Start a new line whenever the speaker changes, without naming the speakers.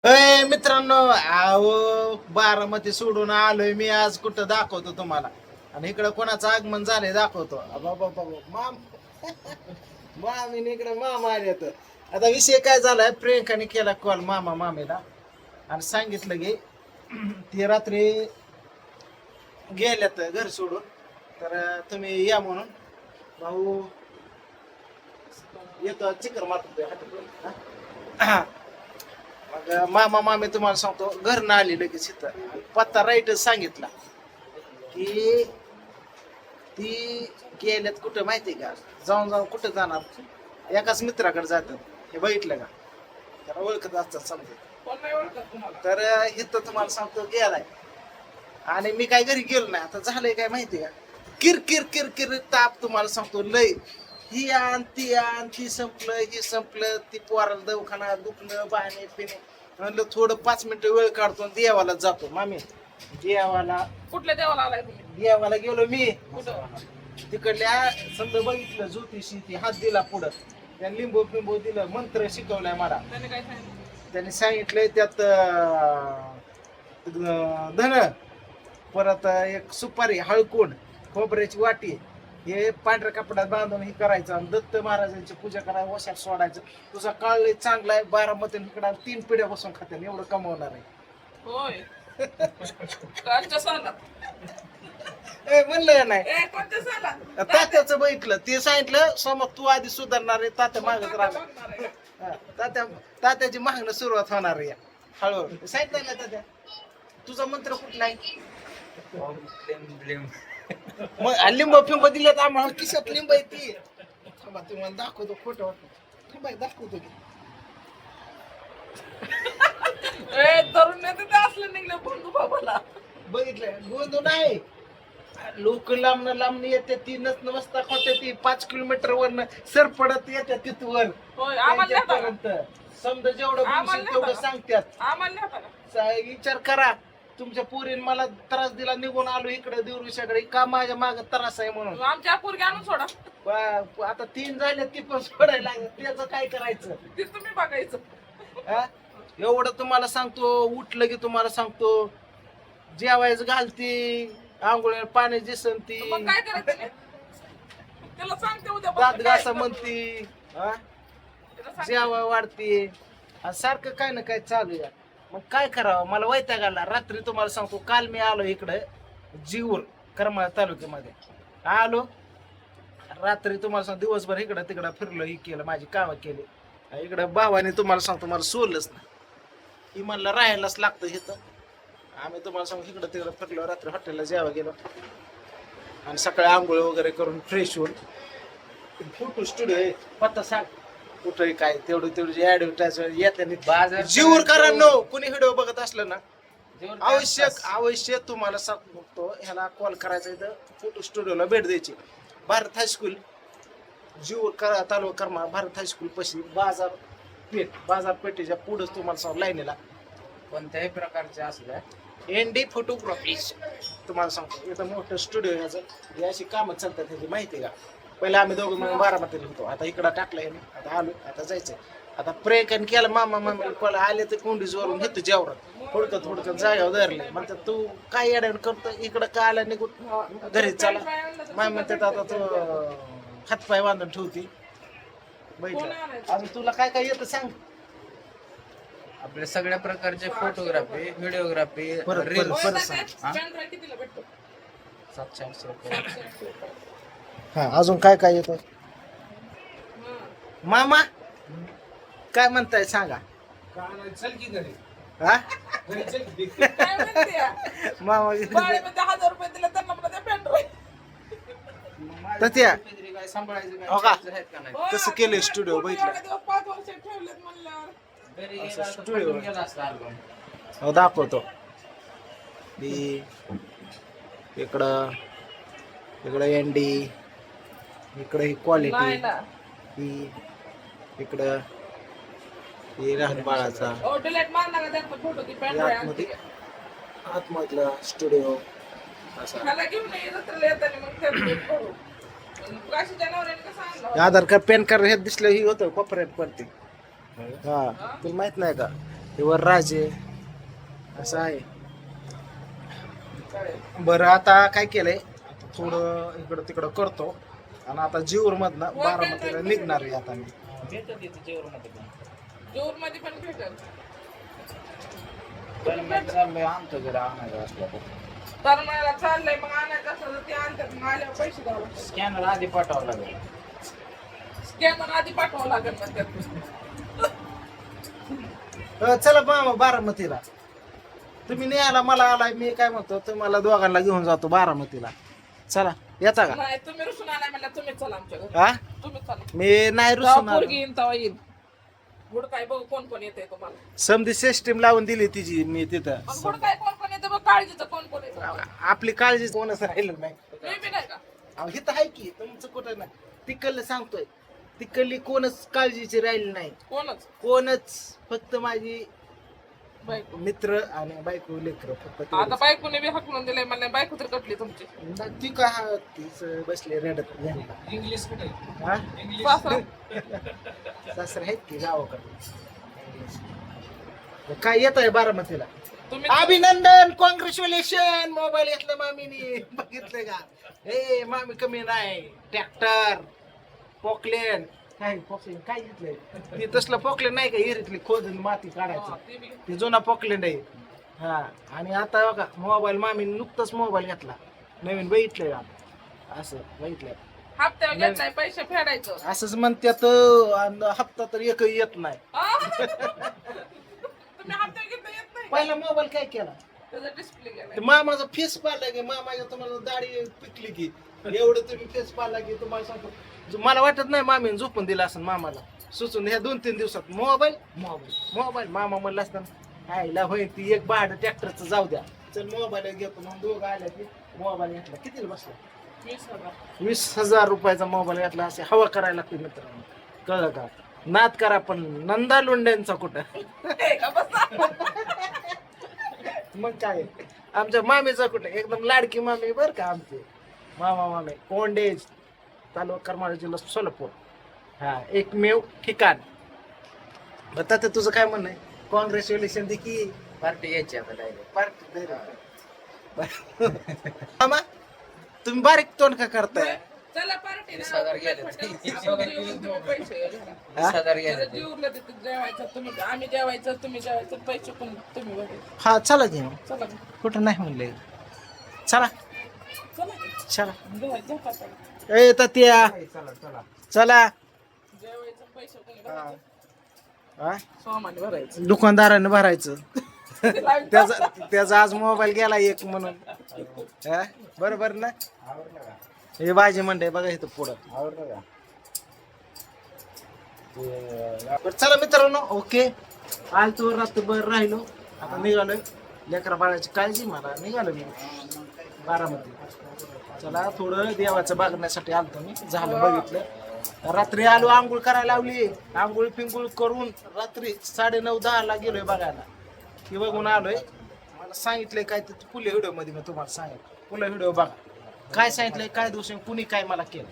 अय मित्रांनो, अहो बारामती सोडून आलोय मी आज. कुठं दाखवतो तुम्हाला. आणि इकडं कोणाचं आगमन झालंय दाखवतो. माम मामीने इकडे मामा आले तर. आता विषय काय झालाय, प्रियंकाने केला कॉल मामा मामीला आणि सांगितलं की ती रात्री गेल्यात घर सोडून, तर तुम्ही या म्हणून. भाऊ येतो चिकर मारतो. मग मामा मामी तुम्हाला सांगतो घरनं आली लगेच इथं. पत्ता राईटच सांगितला की ती गेल्यात कुठं माहिती का. जाऊन जाऊन कुठं जाणार, एकाच मित्राकडे जातात. हे बघितलं का, त्याला ओळखत असतात समजा. तर इथं तुम्हाला सांगतो गेलाय. आणि मी काय घरी गेलो नाही. आता झालंय काय माहिती का, किर किर किर किर ताप तुम्हाला सांगतो लय. ही आण ती आण, ती संपलं ही संपलं, ती पोराला दवाखाना दुखणं बाणे पिणे. म्हणलं थोडं 5 मिनिटं वेळ काढतो आणि देवाला जातो. मामी देवाला,
कुठल्या देवाला आलाय तुम्ही?
देवाला गेलो मी.
कुठं?
तिकडल्या समजा बघितलं ज्योतिषी, ती हात दिला पुढं, त्या लिंबू पिंबू दिलं, मंत्र शिकवलाय मला.
त्याने काय सांगितलं?
त्यांनी सांगितलंय त्यात धन, परत एक सुपारी, हळकुंड, खोबऱ्याची वाटी, हे पांढऱ्या कपड्यात बांधून हे करायचं आणि दत्त महाराजांची पूजा करायला वशात सोडायचं. तुझा काळ लय चांगला आहे. बारामती इकडं 3 पिढ्या बसून खात्यान एवढं कमवणार आहे.
होय. कोणत्या सालात?
म्हणलं नाही.
कोणत्या सालात?
तात्याचं बघितलं, ते सांगितलं समज तू आधी सुधारणार आहे, तात्या मागत राहणार. तात्याची मागणं सुरुवात होणार आहे हळूहळू. सांगितलं ना तात्या, तुझा मंत्र कुठला आहे. मग लिंब फिंब दिल्यात आम्हाला, किशात लिंब आहे ती. थांबा तुम्हाला दाखवतो फोटो. थांबा दाखवतो की.
तरुण नेते ते असलं निघलं बंधू बाबाला.
बघितलं गोंधळ नाही. लोक लांबन लांबन येते, ती नसता होते, ती 5 किलोमीटर वरनं सर पडत येते तिथवर.
होय, आम्हाला नेता का?
समजा जेवढं बोलशील तेवढं सांगतात.
आम्हाला नेता का?
विचार करा, तुमच्या पोरीने मला त्रास दिला, निघून आलो इकडे देवरुषाकडे, का माझ्या माग त्रास आहे म्हणून.
आमच्या पोरगी आणून सोडा.
आता 3 झाले, ती पण सोडायला लागेल. त्याचं काय करायचं
ते तुम्ही बघायचं.
हा? एवढं तुम्हाला सांगतो. उठलं की तुम्हाला सांगतो जेवायचं घालती, आंघोळीला पाणी दिसन ती,
मग काय करायचं? त्याला सांगते उद्या
दात घासा म्हणती, जेवा वाढती, सारखं काय ना काय चालू आहे. मग काय करावं, मला वैताग आला. रात्री तुम्हाला सांगतो, काल मी आलो इकडे जीवर करमाळा तालुक्यामध्ये आलो. रात्री तुम्हाला सांगतो दिवसभर इकडं तिकडं फिरलो, ही केलं, माझी कामं केली. इकडं भावाने तुम्हाला सांगतो मला सोडलंच ना. ही म्हणलं राहायलाच लागतं इथं. आम्ही तुम्हाला सांगतो इकडं तिकडं फिरलो. रात्री हॉटेलला जेवा गेलो आणि सकाळी आंघोळ वगैरे करून फ्रेश होऊन फोटो स्टुडिओ आहे. पत्ता सांग कुठे काय, तेवढी ऍडव्हर्टाइज येते. जीवरकरांनो, कुणी व्हिडिओ बघत असलं ना, आवश्यक तुम्हाला सांगतो, ह्याला कॉल करायचा. इथं फोटो स्टुडिओला भेट द्यायची. भारत हायस्कूल, जीवर तालुका करमाळा, भारत हायस्कूल पशी बाजारपेठेच्या पुढेच तुम्हाला सांग लाईनीला.
कोणत्याही प्रकारचे असल्या
एनडी फोटोग्राफीज तुम्हाला सांगतो. इथं मोठं स्टुडिओ ह्याचं, हे अशी कामं चालतात ह्याची, माहिती का. पहिले आम्ही दोघं मिळून बारामतीला होतो, आता इकडं टाकलंय. आता आलो, आता जायचंय. आता प्रेकन केलं मामा मामी कॉल आले तर कोंडीजवरून घेतो जेवढं थोडकं जागा धरले. म्हणतात तू काय येड्यावर करतो इकडं, काय आला निघून घरी चला. मामी म्हणतात आता तो हातपाय बांधून ठेवती. बघितलं अजून तुला काय काय येतं सांग.
आपल्या सगळ्या प्रकारचे फोटोग्राफी, व्हिडिओग्राफी,
कितीला भेटतो?
700-800 रुपये.
हा, अजून काय काय येतं मामा, काय म्हणताय सांगा.
चल की घरी.
हा
काय म्हणते या?
मामा
बाळेमध्ये 1000 रुपये दिले त्यांना म्हणा त्या पेंड्राईव्ह.
तर त्या
काय सांभाळायचं
हो का?
काय आहेत का नाही?
तसं केलंय स्टुडिओ, बघितलं.
5 वर्ष ठेवलेत म्हणल्यावर
घरी
असं
गेला तर
studio.
पटकन गेला असता album.
हो दाखवतो. इकडं एनडी, इकडं ही क्वालिटी,
नाही ना.
ही इकडं ही लहान बाळाचा,
ओ डिलीट मार नका त्यांचा फोटो ती पेंड्राईव्ह.
आतमधला स्टुडिओ असा.
ह्याला घेऊन ये रस्त्याला येताना मग ते करू. काशी जनावरांनी कसं आणलं होतं?
आधार कार्ड पॅन कार्ड हे दिसलं ही होतं कोपऱ्यात पडते. हा तुला माहित नाही का, हे वर राजे असं आहे. बरं आता काय केलंय, आता थोडं इकडं तिकडं करतो आणि आता जीवर मधनं बारामतीला निघणार आहे आता मी.
जोर मध्ये पण भेटेल.
आमचं घर आणायचं असलं
तर मला चाललंय मग आणायचं असलं तर ते आणतात मग आल्यावर पैसे द्यावं लागतात.
स्कॅनर आधी पाठवावं लागेल.
स्कॅनर आधी पाठवावं लागेल मग त्यात.
चला मामा बारामतीला. तुम्ही नाही आला, मला आलाय, मी काय म्हणतो तुम्हाला दोघांना घेऊन जातो बारामतीला. चला येता का?
नाही तुम्ही रुसून आलाय म्हणलं तुम्ही चला आमच्या घरी.
हा
तुम्ही चला.
मी नाही
तेव्हा
रुसून आलो.
पोरगी येईन तेव्हा येईल. गुड काय बघू कोण कोण येते तुम्हाला.
समधी सिस्टीम लावून दिली तिची मी तिथं.
मग गुड काय कोण कोण येते बघ काळजीचं कोण कोण येतं.
आपली काळजी कोणच राहिलं नाही.
मी बी नाही का.
अहो, इथं आहे की तुमचं कुठं नाही. तिकडलं सांगतोय, तिकडली कोणच काळजीची राहिली नाही.
कोणच
कोणच, फक्त माझी
बायको.
मित्र आणि बायको लेकर फक्त
आता
तेवढंच.
बायकोने बी हाकलून दिलंय म्हणलं बायको तर कटली तुमची.
ती का तीच बसले रडत घरी.
इंग्लिश कुठे
हा
सासरा.
सासरे आहेत की गावाकडे. काय येत आहे बारामतीला?
तुम्ही
अभिनंदन, कॉंग्रॅच्युलेशन. मोबाईल घेतला मामीनी, बघितलं का? ए मामी कमी नाही. ट्रॅक्टर, पॉकलेन, काय पॉकलेन काय घेतलंय? ते तसलं पॉकलेन नाही का, एरीतली खोदून माती काढायचं,
ते बी.
ते जुना पॉकलेंड आहे. हा आणि आता बघा मोबाईल, मामी नुकताच मोबाईल घेतला नवीन, बघितलंय का? असं बघितलंय.
हप्त्यावर घेतलाय पैसे फेडायचं.
असंच म्हणतात आणि हप्ता तर एकही येत नाही.
तुम्ही हप्त्यावर घेतलं येत नाही.
पहिला मोबाईल काय केला?
त्याचा डिस्प्ले गेलाय.
ते मामाचा फेस पाडला की, मामाच्या तुम्हाला दाढी पिकली की, एवढं तुम्ही फेस पाडला की तुम्हाला सांगतो, मला वाटत नाही मामीने झोपून दिला असं मामाला सुचून ह्या 2-3 दिवसात मोबाईल मोबाईल मोबाईल. मामा म्हणलं असताना आईला होईल ती एक भाडं ट्रॅक्टरचं जाऊ द्या, चल मोबाईल घेतो. मग दोघं आल्या की मोबाईल घेतला. कितीला बसला?
20,000.
20,000 रुपयाचा मोबाईल घेतला. असे हवा करायला लागते मित्रांनो, कळलं का? नाद करा पण नंदा लोंड्यांचा कुठं.
हे का बसा.
मग काय आमच्या मामीचा कुठे, एकदम लाडकी मामी बर का आमची. मामा मामी कोंडेज, तालुका करमाळा, जिल्हा सोलापूर. हा एकमेव ठिकाण. आता तुझं काय म्हणणं आहे? कॉंग्रॅच्युलेशन दे की.
पार्टी घ्यायची आता डायरेक्ट.
पार्टी मामा तुम्ही बारीक तोंड का करताय?
चला पार्टी
20,000 गेले.
पैसे
हा? 20,000 गेले.
जीवला तिथे जेवायचं तुम्ही, आम्ही जेवायचं तुम्ही जेवायचं, पैसे पण तुम्ही बघायचे.
हा चला की मग.
चला
कुठं नाही म्हणले. चला
चला
चला.
झोपा चला.
ए तात्या
चला चला.
चला.
जेवायचं पैसे कोणी
हा.
भरायचे.
हा?
सामान भरायचं.
दुकानदाराने भरायचं.
लाईट
त्याचा आज मोबाईल गेला एक म्हणून. हा? बरोबर ना?
आवडलं का?
हे भाजी मंडई बघा इथं पुढं.
आवडलं का?
बरं, चला मित्रांनो, ओके. आलतो रात्रभर राहिलो, आता निघालोय. लेकरा बाळाची काळजी मला, निघालो मी बारामती. चला थोडं देवाचं बघण्यासाठी आलतो मी. झालं बघितलं. रात्री आलो, आंघोळ करायला लावली. आंघोळ पिंगुळ करून रात्री 9:30-10ला गेलोय बघायला. की बघून आलोय. मला सांगितलंय काय ते पुढल्या व्हिडिओ मध्ये मी तुम्हाला सांगितलं. पुढला व्हिडिओ बघा. काय सांगितलंय, काय दोष, कुणी काय मला केलं.